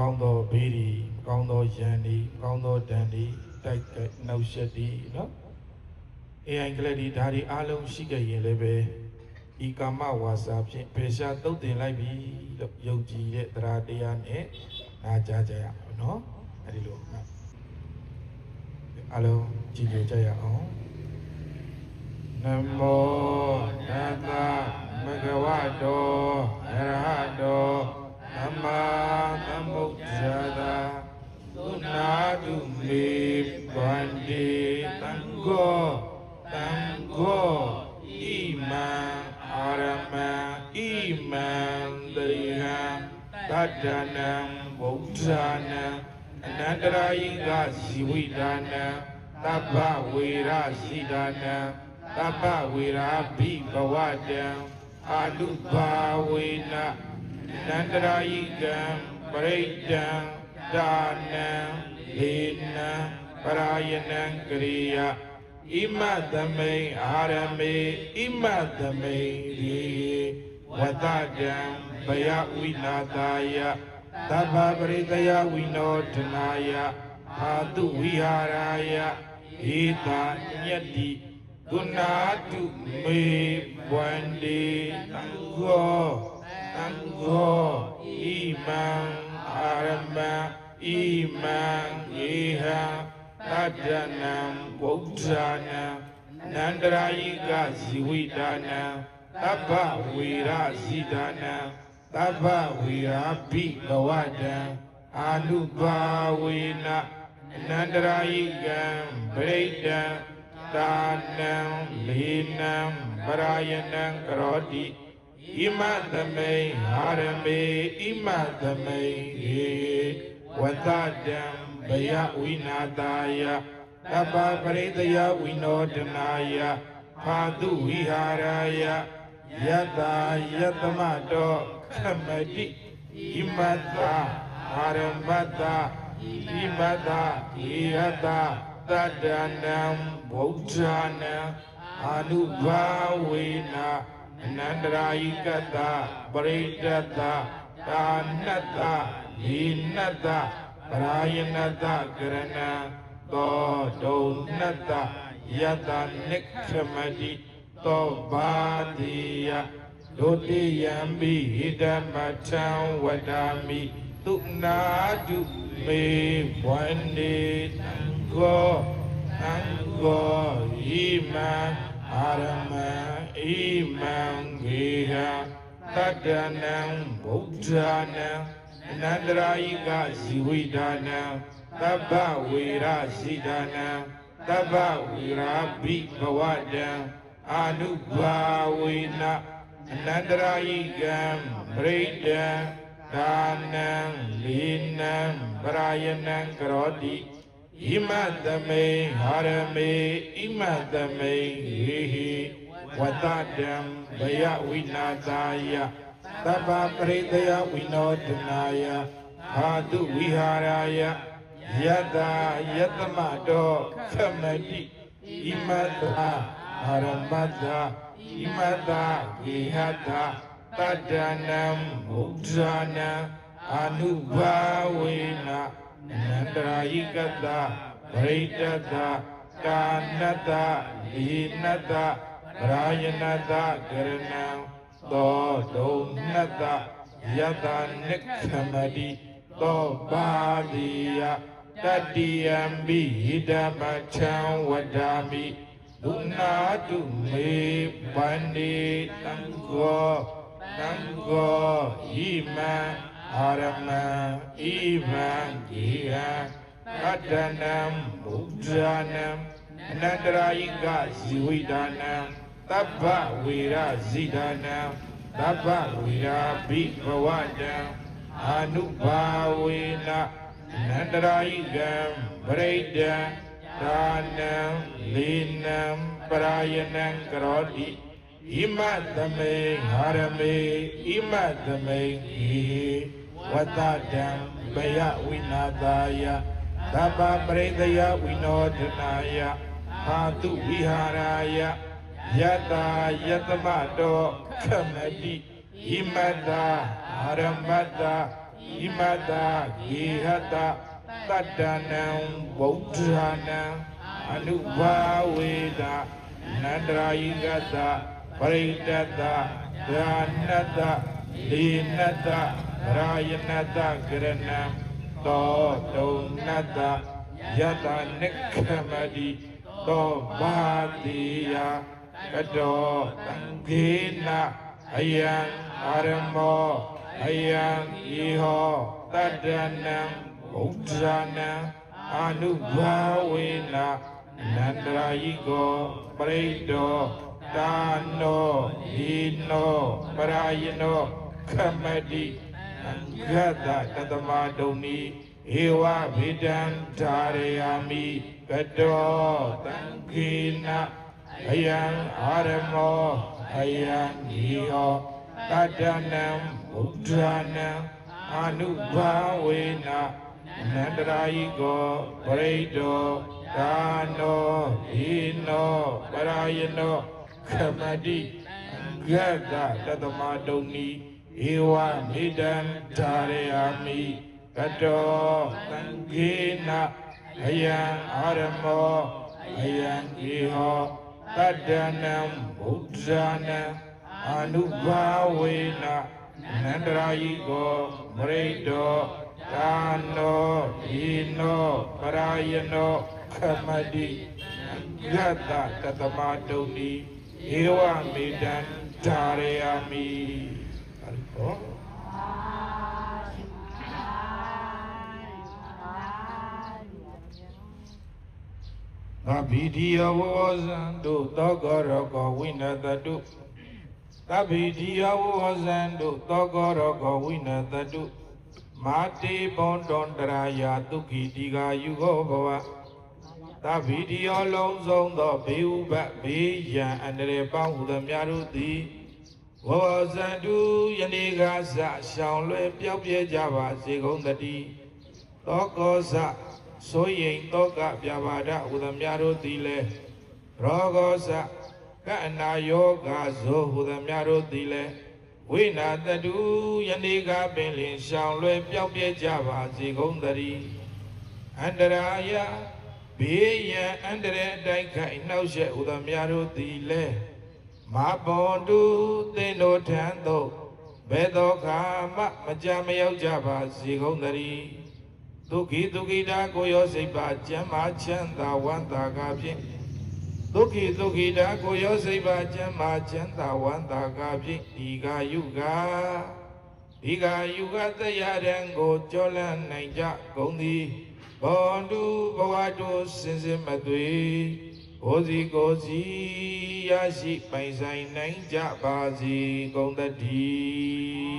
ကောင်းသောဘေးဒီမကောင်းသောယံဒီမကောင်းသောဒဏ်ဒီတိုက်နှောက်ရှက်ဒီနော်AI ကလေးဒီဓာတ်ဒီအားလုံးရှိခဲ့ရင်လည်းပဲဤကာမဝါစာဖြင့်ပေရှာသုတ်တင်လိုက်ပြီလို့ယုံကြည်တဲ့တရားတရားနဲ့နာကြားကြရအောင်နော်အဲဒီလိုအားလုံးကြည်ကြကြရအောင်နမောတတ္တမဂဝတောအရဟတောသမ္မာသမ္ဗုဒ္ဓါသာသုနာတုမေဗန္တိတံဃောဣမံအာရမံဣမံတရိဟံတတ္တနံဗုဒ္ဓနံအနန္တရာယိကဇီဝိဒါနံသဗ္ဗဝေရဇိဒါနံသဗ္ဗဝေရာဘိဘဝတံအာလုဘာဝေနအနန္တရာယိကံပရိတံဒါနံလေနံပရာယနံကရိယဣမသမိန်အာရမေဣမသမိန်ရေဝတတံဘယဝိနာတာယသဗ္ဗပရိတယဝိနောဒနာယအာတုဝိဟာရာယဧတာညတ္တိကုဏာတုမေဝန္တိတံဃောဣမံအာရမံဣမံယေဟံတတ္တနံဗုဒ္ဓနံအနန္တရာယိကဇီဝိဒါနံသဗ္ဗဝေရဇိဒါနံသဗ္ဗဝေရာဘိဘဝတံအာနုဘာဝေနအနန္တရာယိကံပရိတံဒါနံလေနံပရာယနံကရောတိဣမသမိန်အာရမေဣမသမိန်ယေဝတတံဘယဝိနာတာယသဗ္ဗပရိတယဝိနောဒနာယဖာတုဝိဟာရာယယတယတမတောခမတိဣမတအာရမတဣမတဧဟတတတ္တနံဗုဒ္ဓနံအာနုဘာဝေနအနန္တရာယိကတပရိတတဒါနတယေနတပရာယနတကရဏသောဒုနတယတနိခမတိသောဘာတိယဒုတိယံဘိဟိတမထံဝဒာမိသုနာတုမေဝန္တိတံဃောဣမံအာရမံဣမံဂေဟတတ္တနံဗုဒ္ဓနံအနန္တရာယိကဇီဝိဒါနံသဗ္ဗဝေရဇိဒါနံသဗ္ဗဝေရာဘိဘဝတံအာနုဘာဝေနအနန္တရာယိကံပရိတံဒါနံလေနံပရာယနံကရောတိဣမသမိန်ဟာရမေဣမသမိန်ယေဟိဝတတံဘယဝိနာတာယသဗ္ဗပရိတယဝိနောဒနာယအာတုဝိဟာရာယယတယတမတောခမတိဣမတအာရမတဣမတဂေဟတတတ္တနံဗုဒ္ဓနံအာနုဘာဝေနအနန္တရာယိကတပရိတတကာနတလေနတပရာယနတကရဏံသောဒုနတယတနိခမတိသောဘာတိယတတိယံဘိဟိတမထံဝဒာမိသုနာတုမေဗန္တိတံဃောဣမံအာရမံဣမံဂေဟတတ္တနံဗုဒ္ဓနံအနန္တရာယိကဇီဝိဒါနံသဗ္ဗဝေရဇိဒါနံသဗ္ဗဝေရာဘိဘဝတံအာနုဘာဝေနအနန္တရာယိကံပရိတံဒါနံလေနံပရာယနံကရောတိဣမသမိန်ဟာရမေဣမသမိန်ယေဝတတံဘယဝိနာတာယသဗ္ဗပရိတယဝိနောဒနာယအာတုဝိဟာရာယယတယတမတောခမတိဣမတအာရမတဣ imata gihata tadanam buddhanam anubhaveda nandrayigata paridata dhanata linata rayanata kiranam todonata yata nikhamadi to bhatiya kato tangena ayang aramo ayang iho tadanam buddhanam anubhavena nandrayigo parido dano hino parayano khamadi gata tatamadoni ewa vidan dharayami kato tangena ayang aramo ayang iho tadanam buddhanam anubhavena nandrayigo parido dano hino parayano khamadi gata tatamadoni ewa vidan dharayami kato tangena ayang aramo ayang iho tadanam buddhanam anubhavena nandrayigo parido dano hino parayano khamadi gata tatamadoni ewa vidan dharayami. Tabidiya wazandu tagaraka winatadu Tabidiya wazandu tagaraka winatadu Mati bondondraya tukhi diga yugo bhava Tabidiya long song the beuba beyan andre pang the myaruti Wazandu yanigasa shang lue pyao pye java segondati Tokosa soyin toka pyavada udamyarotile rogosa kana yoga zo udamyarotile winatadu yandiga pinlin shang lue pyao pye java segondari andaraya beyan andre daika inaushe udamyarotile Mabondu teno tando bedo kama majama yau java segondari Duki duki da koyo seiba jama chanda wanda gabi Duki duki da koyo seiba jama chanda wanda gabi Diga yuga tayarengo jolan naija gondi Bondu bawadu sinsimadui Gozi yashi paisai naija bazi gondadi